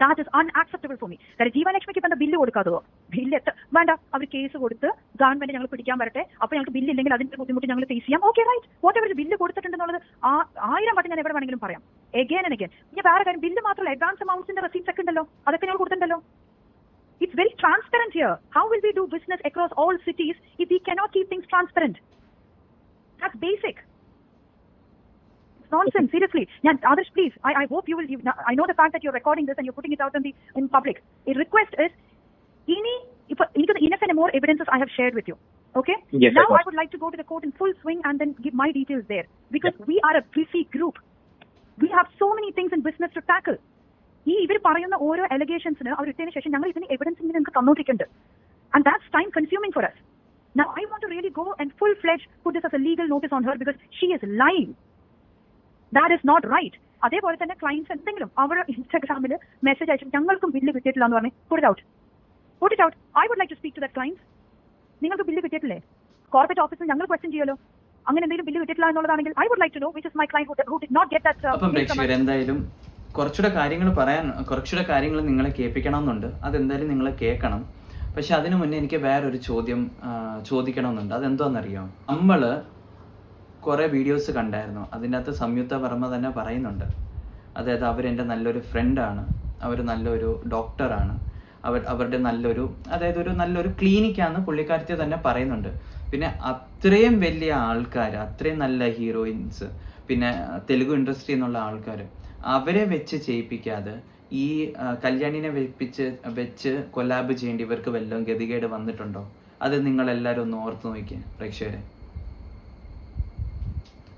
That is unacceptable for me. കാരണം ജീവലക്ഷ്മിക്ക് ഇപ്പം എന്താ ബില്ല് കൊടുക്കാതോ? ബില്ല് വേണ്ട, അവർ കേസ് കൊടുത്ത് ഗവൺമെന്റ് ഞങ്ങൾ പിടിക്കാൻ വരട്ടെ, അപ്പൊ ഞങ്ങൾക്ക് ബില്ല് ഇല്ലെങ്കിൽ അതിന്റെ ബുദ്ധിമുട്ട് ഞങ്ങൾ ഫേസ് ചെയ്യാം. Okay right, whatever bill കൊടുത്തിട്ടുണ്ടെന്നുള്ളത് 1000 വട്ടം ഞാൻ എവിടെ വേണമെങ്കിലും പറയാം. Again and again. ഞാൻ വേറെ കാര്യം, ബില്ല് മാത്രമല്ല അഡ്വാൻസ് അമൗണ്ട്സിന്റെ റെസീപ്റ്റ്സ് ഒക്കെ ഉണ്ടല്ലോ, അതൊക്കെ ഞങ്ങൾ കൊടുത്തിട്ടുണ്ടല്ലോ. It's very transparent here. How will we do business across all cities if we cannot keep things transparent? That's basic. It's nonsense, seriously. Adarsh, please, I hope you will. I know the fact that you're recording this and you're putting it out in public. A request is, enough and more evidences I have shared with you. Okay? Yes, now I would like to go to the court in full swing and then give my details there. Because we are a busy group. We have so many things in business to tackle. ഇവർ പറയുന്ന ഓരോ അലിഗേഷൻസിന് അവർ ഇട്ടതിന് ശേഷം ഞങ്ങൾ ഇതിന് evidence ഇങ്ങനെ നിങ്ങൾക്ക് തന്നോട്ടിട്ടുണ്ട്. And that's time consuming for us. Now I want to really go and full-fledged put this as a legal notice on her because she is lying. That is not right. അതേപോലെ തന്നെ clients എന്തെങ്കിലും അവർ ഇൻസ്റ്റാഗ്രാമിൽ message അയച്ചു ഞങ്ങൾക്കും bill കിട്ടിയിട്ടില്ല എന്ന് പറഞ്ഞ് put it out. I would like to speak to that client. നിങ്ങൾക്ക് ബില്ല് കിട്ടിയിട്ടില്ലേ? കോർപ്പറേറ്റ് ഓഫീസിൽ ഞങ്ങൾ ക്വസ്റ്റ്യൻ ചെയ്യല്ലോ. അങ്ങനെ എന്തെങ്കിലും ബില്ല് കിട്ടിയിട്ടില്ല എന്നുള്ളതാണെങ്കിൽ I would like to know which is my client who did not get that. അപ്പം പ്രേക്ഷകർ എന്തായാലും കുറച്ചുകൂടെ കാര്യങ്ങൾ നിങ്ങളെ കേൾപ്പിക്കണമെന്നുണ്ട്. അതെന്തായാലും നിങ്ങൾ കേൾക്കണം. പക്ഷെ അതിനു മുന്നേ എനിക്ക് വേറൊരു ചോദ്യം ചോദിക്കണമെന്നുണ്ട്. അതെന്തോന്നറിയാം, നമ്മൾ കുറേ വീഡിയോസ് കണ്ടായിരുന്നു. അതിൻ്റെ അകത്ത് സംയുക്ത വർമ്മ തന്നെ പറയുന്നുണ്ട്, അതായത് അവരെൻ്റെ നല്ലൊരു ഫ്രണ്ടാണ്, അവർ നല്ലൊരു ഡോക്ടറാണ്, അവരുടെ നല്ലൊരു ക്ലിനിക്കാന്ന് പുള്ളിക്കാരത്തെ തന്നെ പറയുന്നുണ്ട്. പിന്നെ അത്രയും വലിയ ആൾക്കാർ, അത്രയും നല്ല ഹീറോയിൻസ്, പിന്നെ തെലുഗു ഇൻഡസ്ട്രി എന്നുള്ള ആൾക്കാർ, അവരെ വെച്ച് ചെയ്യിപ്പിക്കാതെ ഈ കല്യാണിനെ വെച്ച് കൊലാബ് ചെയ്യേണ്ടി ഇവർക്ക് വല്ലതും ഗതികേട് വന്നിട്ടുണ്ടോ? അത് നിങ്ങളെല്ലാവരും ഒന്ന് ഓർത്ത് നോക്കിയേ പ്രേക്ഷകരെ.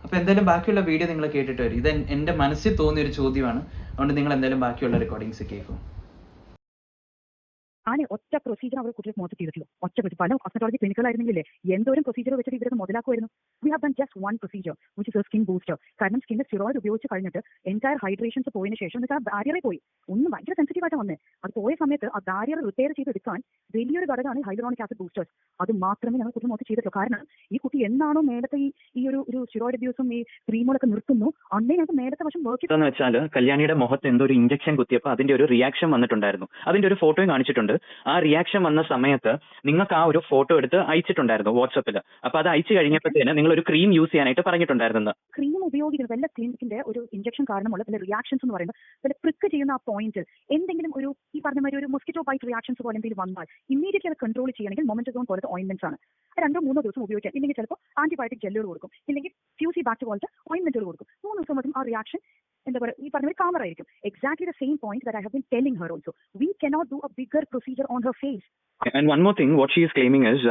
അപ്പോൾ എന്തായാലും ബാക്കിയുള്ള വീഡിയോ നിങ്ങൾ കേട്ടിട്ട് വരും. ഇത് എൻ്റെ മനസ്സിൽ തോന്നിയൊരു ചോദ്യമാണ്. അതുകൊണ്ട് നിങ്ങൾ എന്തായാലും ബാക്കിയുള്ള റെക്കോർഡിങ്സ് കേൾക്കും. ആണ് ഒറ്റ പ്രൊസീജിയർ അവർ കുട്ടികൾ മോശം ചെയ്തിട്ടുള്ളൂ. ഒറ്റ പല കോസ്മെറ്റോളജി ക്ലിനിക്കുകളായിരുന്നെങ്കിലേ എന്തോരം പ്രൊസീജിയർ വെച്ചിട്ട് ഇവരത് മുതലാക്കുമായിരുന്നു. We have done just one procedure which is skin booster. കാരണം സ്കിന്നിൽ സ്റ്റിറോയിഡ് ഉപയോഗിച്ച് കഴിഞ്ഞിട്ട് എൻറ്റയർ ഹൈഡ്രേഷൻസ് പോയതിനു ശേഷം ആ ബാരിയറെ പോയി ഒന്ന് ഭയങ്കര സെൻസിറ്റീവ് ആയിട്ട് വന്നേ. അത് പോയ സമയത്ത് ആ ബാരിയർ റിപ്പയർ ചെയ്തെടുക്കാൻ വലിയൊരു ഘടകമാണ് ഹൈഡ്രോണിക് ആസിഡ് ബൂസ്റ്റേഴ്സ്. അത് മാത്രമേ ഞങ്ങൾ കുട്ടി മോശം ചെയ്തിട്ടുള്ളൂ. കാരണം ഈ കുട്ടി എന്നാണോ മേലത്തെ ഈ ഒരു സ്റ്റിറോയിഡ് അബ്യൂസും ഈ ക്രീമുകളൊക്കെ നിർത്തുന്നു അന്നേ ഞങ്ങൾക്ക് മേലത്തെ വശം വർക്ക് എന്ന് വെച്ചാൽ കല്യാണിയുടെ മുഖത്ത് എന്തോ ഒരു ഇഞ്ചക്ഷൻ കുത്തിയപ്പോൾ അതിന്റെ ഒരു റിയാക്ഷൻ വന്നിട്ടുണ്ടായിരുന്നു. അതിന്റെ ഒരു ഫോട്ടോയും കാണിച്ചിട്ടുണ്ട്. ആ റിയാക്ഷൻ വന്ന സമയത്ത് നിങ്ങൾക്ക് ആ ഒരു ഫോട്ടോ എടുത്ത് അയച്ചിട്ടുണ്ടായിരുന്നു വാട്സപ്പിൽ. അപ്പൊ അത് അയച്ചു കഴിഞ്ഞപ്പോഴത്തേന് നിങ്ങൾ ഒരു ക്രീം യൂസ് ചെയ്യാനായിട്ട് പറഞ്ഞിട്ടുണ്ടായിരുന്നു. ക്രീം ഉപയോഗിക്കുന്നത് വല്ല ക്ലിനിക്കിന്റെ ഒരു ഇഞ്ചക്ഷൻ കാരണമുള്ള ചില റിയാക്ഷൻസ് എന്ന് പറയുന്നത് ചില പ്രിക്ക് ചെയ്യുന്ന ആ പോയിന്റിൽ എന്തെങ്കിലും ഒരു ഈ പറഞ്ഞ മാതിരി ഒരു മൊസ്കിറ്റോ ബൈറ്റ് റിയാക്ഷൻസ് പോലെ എന്തെങ്കിലും വന്നാൽ ഇമ്മീഡിയറ്റ്ലി അത് കൺട്രോൾ ചെയ്യണമെങ്കിൽ മൊമെന്റസോൺ പോലത്തെ ഓയിൻമെന്റ്സ് ആണ്. 2-3 ദിവസം ഉപയോഗിക്കാം. ഇല്ലെങ്കിൽ ചിലപ്പോൾ ആന്റിബയോട്ടിക് ജെല്ലുകൾ കൊടുക്കും, ഇല്ലെങ്കിൽ ഫ്യൂസി ബാക്ട് പോലത്തെ ഓയിൻമെന്റുകൾ കൊടുക്കും. 3 ദിവസം മറ്റും ആ റിയാക്ഷൻ എന്താ പറയുക ഈ പറഞ്ഞ ഒരു കാമർ ആയിരിക്കും. Exactly the same point that I have been telling her also. We cannot do a bigger procedure on her face. And one more thing what she is claiming is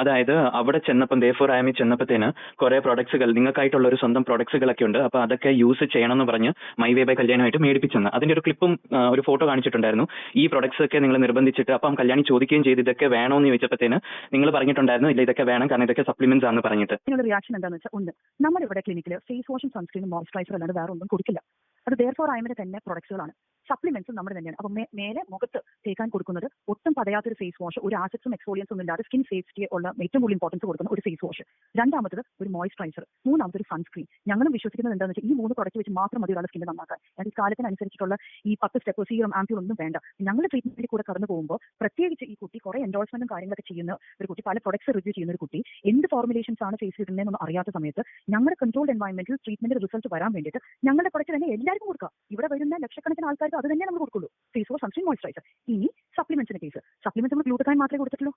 അതായത് അവിടെ ചെന്നപ്പം ദേഫോർ ആയമി ചെന്നപ്പത്തേന് കുറെ പ്രൊഡക്ട്സുകൾ നിങ്ങൾക്കായിട്ടുള്ള ഒരു സ്വന്തം പ്രൊഡക്ട്സുകളൊക്കെ ഉണ്ട്. അപ്പൊ അതൊക്കെ യൂസ് ചെയ്യണമെന്ന് പറഞ്ഞ് മൈ വേ ബൈ കല്യാണമായിട്ട് മേടിപ്പിച്ചെന്ന് അതിന്റെ ഒരു ക്ലിപ്പും ഒരു ഫോട്ടോ കാണിച്ചിട്ടുണ്ടായിരുന്നു. ഈ പ്രൊഡക്ട്സ് ഒക്കെ നിങ്ങൾ നിർബന്ധിച്ചിട്ട് അപ്പം കല്യാണി ചോദിക്കുകയും ചെയ്ത് ഇതൊക്കെ വേണോന്ന് ചോദിച്ചപ്പോഴത്തേന് നിങ്ങൾ പറഞ്ഞിട്ടുണ്ടായിരുന്നു ഇല്ല ഇതൊക്കെ വേണം കാരണം ഇതൊക്കെ സപ്ലിമെന്റ്സ് ആണെന്ന് പറഞ്ഞിട്ട്. ഇതിനുള്ള റിയാക്ഷൻ എന്താണെന്ന് വെച്ചാൽ ഒന്ന് നമ്മുടെ ഇവിടെ ക്ലിനിക്കിൽ ഫേസ് വാഷും സൺസ്ക്രീനും മോയ്സ്ചറൈസർ അല്ലാണ്ട് വേറെ ഒന്നും കൊടുക്കില്ല. അത് ദേർഫോർ ആയമിന്റെ തന്നെ പ്രൊഡക്ട്സുകളാണ്. സപ്ലിമെന്റ്സും നമ്മുടെ തന്നെയാണ്. അപ്പോൾ മേലെ മുഖത്ത് തേക്കാൻ കൊടുക്കുന്നത് ഒട്ടും പതയാത്തൊരു ഫേസ് വാഷ്, ഒരു ആസിഡ്സും എക്സ്ഫോളിയൻസും ഒന്നും ഇല്ലാതെ സ്കിൻ സേഫ്റ്റി ഉള്ള ഏറ്റവും കൂടുതൽ ഇമ്പോർട്ടൻസ് കൊടുക്കുന്ന ഒരു ഫേസ് വാഷ്. രണ്ടാമത്തത് ഒരു മോയ്സ്ചറൈസർ. മൂന്നാമത്തെ ഒരു സൺസ്ക്രീൻ. ഞങ്ങളും വിശ്വസിക്കുന്നത് എന്താണെന്ന് വെച്ചാൽ ഈ 3 പ്രൊഡക്റ്റ് വെച്ച് മാത്രം മതി ഒരാളുടെ സ്കിൻ നന്നാക്കാൻ. അത് ഈ കാലത്തിനനുസരിച്ചിട്ടുള്ള ഈ 10 സ്റ്റെപ്പ് സീറം ആംപ്യൂൾ ഒന്നും വേണ്ട. ഞങ്ങളുടെ ട്രീറ്റ്മെന്റിൽ കൂടെ കടന്നു പോകുമ്പോൾ പ്രത്യേകിച്ച് ഈ കുട്ടി കുറെ എൻഡോഴ്സ്മെന്റും കാര്യങ്ങളൊക്കെ ചെയ്യുന്ന ഒരു കുട്ടി, പല പ്രൊഡക്ട്സ് റിവ്യൂ ചെയ്യുന്ന ഒരു കുട്ടി, എന്ത് ഫോർമുലേഷൻസ് ആണ് ഫേസ് ഇടുന്നതെന്നൊന്നും അറിയാത്ത സമയത്ത് ഞങ്ങളുടെ കൺട്രോൾഡ് എൻവയൺമെന്റിൽ ട്രീറ്റ്മെന്റ് റിസൾട്ട് വരാൻ വേണ്ടിയിട്ട് ഞങ്ങളുടെ പ്രൊഡക്റ്റ് തന്നെ എല്ലാവർക്കും കൊടുക്കുക. ഇവിടെ വരുന്ന ലക്ഷക്കണക്കിന് ആൾക്കാർക്ക് അത് തന്നെ നമ്മൾ കൊടുക്കുള്ളൂ. Face wash, sunscreen, moisturiser. ഇനി സപ്ലിമെന്റ്സിന്റെ കേസ്. സപ്ലിമെന്റ്സ് നമ്മൾ ഗ്ലൂട്ടതൈൻ മാത്രമേ കൊടുത്തിട്ടുള്ളൂ.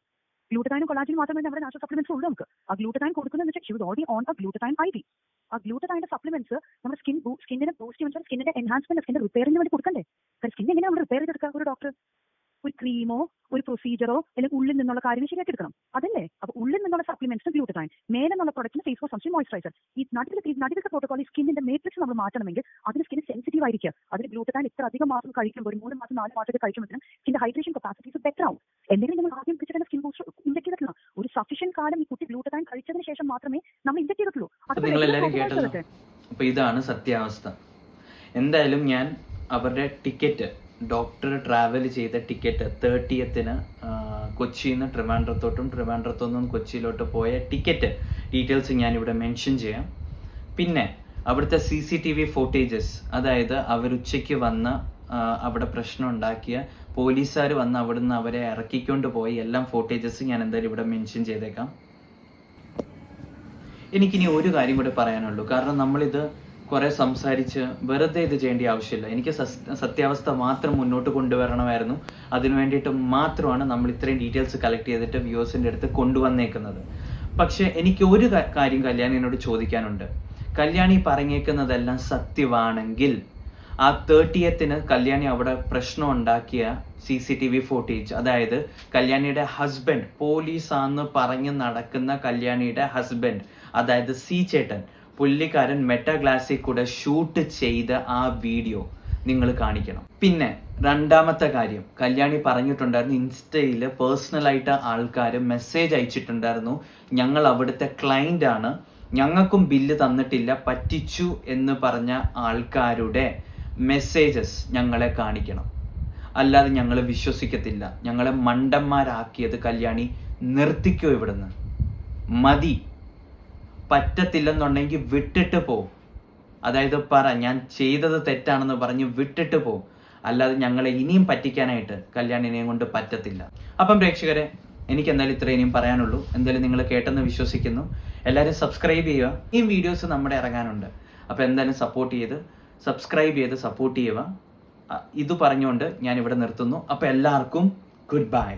ഗ്ലൂട്ടതൈനും കൊളാജിനും മാത്രമേ നമ്മുടെ നാച്ചുറൽ സപ്ലിമെന്റ്സ് ഉള്ളൂ. നമുക്ക് ആ ഗ്ലൂട്ടതൈൻ കൊടുക്കുന്നത് വെച്ചാൽ she was already on a glutathione IV. ആ ഗ്ലൂട്ടതൈന്റെ സപ്ലിമെന്റ്സ് നമ്മുടെ സ്കിന്നിനെ ബൂസ്റ്റ് ചെയ്യുമ്പോൾ സ്കിന്നിന്റെ എൻഹാൻസ്മെന്റ്, സ്കിന്നിന്റെ റിപ്പയറിന് വേണ്ടി കൊടുക്കണ്ടേ? കാരണം സ്കിൻ എങ്ങനെ നമ്മൾ റിപ്പയർ ചെയ്തെടുക്കുക? ഒരു ഡോക്ടർ ഒരു ക്രീമോ ഒരു പ്രൊസീജിയറോ അല്ലെങ്കിൽ ഉള്ളിൽ നിന്നുള്ള കാര്യം ശരിയാക്കി എടുക്കണം. അതല്ലേ? അപ്പൊ ഉള്ളിൽ നിന്നുള്ള സപ്ലിമെന്റ്സ് ഗ്ലൂട്ടതൈൻ, മേലെ നിന്നുള്ള പ്രൊഡക്റ്റിന് ഫേസ് വാഷ്, സൺസ്ക്രീൻ, മോയ്സ്ചറൈസർ. ഈ നടുവിലത്തെ പ്രോട്ടോകോൾ ഈ സ്കിന്നിന്റെ മേട്രിക്സ് നമ്മൾ മാറ്റണമെങ്കിൽ അതിന് സ്കിൻ സെൻസിറ്റീവ് ആയിരിക്കുക. അതിന് ഗ്ലൂട്ടതൈൻ ഇത്ര അധികം മാസം കഴിക്കുമ്പോൾ, ഒരു 3 മാസം 4 മാസമൊക്കെ കഴിക്കുമ്പോഴത്തേനും സ്കിന്റെ ഹൈഡ്രേഷൻ കപ്പാസിറ്റീസ് ബെറ്റർ ആവും. എന്തെങ്കിലും നമ്മൾ ആദ്യം പിടിച്ചിട്ട് സ്കിൻ ബൂസ്റ്റർ ഇൻജെക്ട് ചെയ്തിട്ടില്ല. ഒരു സഫീഷ്യന്റ് കാലം ഈ കുട്ടി ഗ്ലൂട്ടതൈൻ കഴിച്ചതിന് ശേഷം മാത്രമേ നമ്മൾ ഇൻജെക്ട് ചെയ്തിട്ടുള്ളൂ. അപ്പൊ ഇതാണ് സത്യാവസ്ഥ. എന്തായാലും ഞാൻ അവരുടെ ടിക്കറ്റ്, ഡോക്ടർ ട്രാവൽ ചെയ്ത ടിക്കറ്റ് 30th കൊച്ചിയിൽ നിന്ന് ട്രിവാൻഡ്രത്തോട്ടും ട്രിവാൻഡ്രത്തുനിന്നും കൊച്ചിയിലോട്ട് പോയ ടിക്കറ്റ് ഡീറ്റെയിൽസ് ഞാനിവിടെ മെൻഷൻ ചെയ്യാം. പിന്നെ അവിടുത്തെ CCTV ഫോട്ടേജസ്, അതായത് അവരുച്ചയ്ക്ക് വന്ന് അവിടെ പ്രശ്നം ഉണ്ടാക്കിയ പോലീസുകാർ വന്ന് അവിടുന്ന് അവരെ ഇറക്കിക്കൊണ്ട് പോയി എല്ലാം ഫോട്ടേജസ് ഞാൻ എന്തായാലും ഇവിടെ മെൻഷൻ ചെയ്തേക്കാം. എനിക്കിനി ഒരു കാര്യം കൂടെ പറയാനുള്ളൂ. കാരണം നമ്മളിത് കുറെ സംസാരിച്ച് വെറുതെ ഇത് ചെയ്യേണ്ട ആവശ്യമില്ല. എനിക്ക് സത്യാവസ്ഥ മാത്രം മുന്നോട്ട് കൊണ്ടുവരണമായിരുന്നു. അതിനു വേണ്ടിയിട്ട് മാത്രമാണ് നമ്മൾ ഇത്രയും ഡീറ്റെയിൽസ് കളക്ട് ചെയ്തിട്ട് വ്യൂവേഴ്സിൻ്റെ അടുത്ത് കൊണ്ടുവന്നേക്കുന്നത്. പക്ഷെ എനിക്ക് ഒരു കാര്യം കല്യാണിനോട് ചോദിക്കാനുണ്ട്. കല്യാണി പറഞ്ഞേക്കുന്നതെല്ലാം സത്യമാണെങ്കിൽ ആ 30th കല്യാണി അവിടെ പ്രശ്നം ഉണ്ടാക്കിയ CCTV ഫോട്ടേജ്, അതായത് കല്യാണിയുടെ ഹസ്ബൻഡ്, പോലീസാന്ന് പറഞ്ഞ് നടക്കുന്ന കല്യാണിയുടെ ഹസ്ബൻഡ്, അതായത് ചേട്ടൻ, പുള്ളിക്കാരൻ മെറ്റാ ഗ്ലാസിൽ കൂടെ ഷൂട്ട് ചെയ്ത ആ വീഡിയോ നിങ്ങൾ കാണിക്കണം. പിന്നെ രണ്ടാമത്തെ കാര്യം, കല്യാണി പറഞ്ഞിട്ടുണ്ടായിരുന്നു ഇൻസ്റ്റയിൽ പേഴ്സണലായിട്ട് ആൾക്കാർ മെസ്സേജ് അയച്ചിട്ടുണ്ടായിരുന്നു, ഞങ്ങൾ അവിടുത്തെ ക്ലയന്റ് ആണ്, ഞങ്ങൾക്കും ബില്ല് തന്നിട്ടില്ല, പറ്റിച്ചു എന്ന് പറഞ്ഞ ആൾക്കാരുടെ മെസ്സേജസ് ഞങ്ങളെ കാണിക്കണം. അല്ലാതെ ഞങ്ങൾ വിശ്വസിക്കത്തില്ല. ഞങ്ങളെ മണ്ടന്മാരാക്കിയത് കല്യാണി നിർത്തിക്കോ, ഇവിടുന്ന് മതി. പറ്റത്തില്ലെന്നുണ്ടെങ്കിൽ വിട്ടിട്ട് പോ. അതായത് ഞാൻ ചെയ്തത് തെറ്റാണെന്ന് പറഞ്ഞ് വിട്ടിട്ട് പോ. അല്ലാതെ ഞങ്ങളെ ഇനിയും പറ്റിക്കാനായിട്ട് കല്യാണിനെയും കൊണ്ട് പറ്റത്തില്ല. അപ്പം പ്രേക്ഷകരെ, എനിക്ക് എന്തായാലും ഇത്ര ഇനിയും പറയാനുള്ളൂ. എന്തായാലും നിങ്ങൾ കേട്ടെന്ന് വിശ്വസിക്കുന്നു. എല്ലാവരും സബ്സ്ക്രൈബ് ചെയ്യുക. ഈ വീഡിയോസ് നമ്മുടെ ഇറങ്ങാനുണ്ട്. അപ്പോൾ എന്തായാലും സബ്സ്ക്രൈബ് ചെയ്ത് സപ്പോർട്ട് ചെയ്യുക. ഇത് പറഞ്ഞുകൊണ്ട് ഞാൻ ഇവിടെ നിർത്തുന്നു. അപ്പോൾ എല്ലാവർക്കും ഗുഡ് ബൈ.